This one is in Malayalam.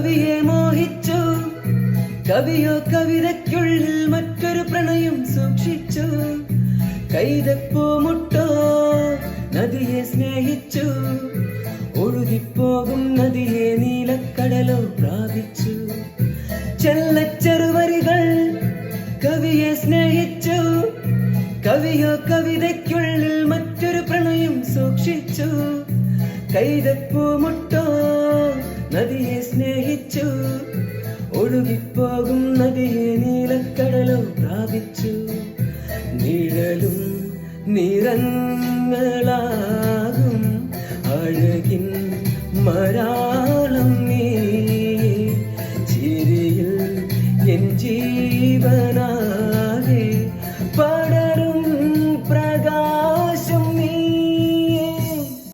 കവിയെ മോഹിച്ചു. കവിയോ കവിതയ്ക്കുള്ളിൽ മറ്റൊരു പ്രണയം സൂക്ഷിച്ചു. കൈതപ്പൂമുട്ടോ നദിയെ സ്നേഹിച്ചു. ഒഴുകിപ്പോകും നദിയെ നീലക്കടലോ പ്രാപിച്ചു. ചെല്ലച്ചെറുവരികൾ കവിയെ സ്നേഹിച്ചു. കവിയോ കവിതയ്ക്കുള്ളിൽ മറ്റൊരു പ്രണയം സൂക്ഷിച്ചു. കൈതപ്പൂമുട്ടോ നദിയെ സ്നേഹിച്ചു. ഒഴുകിപ്പോകും നദിയെ നീലക്കടലോ പ്രാപിച്ചു. നിഴലും നിറങ്ങളാ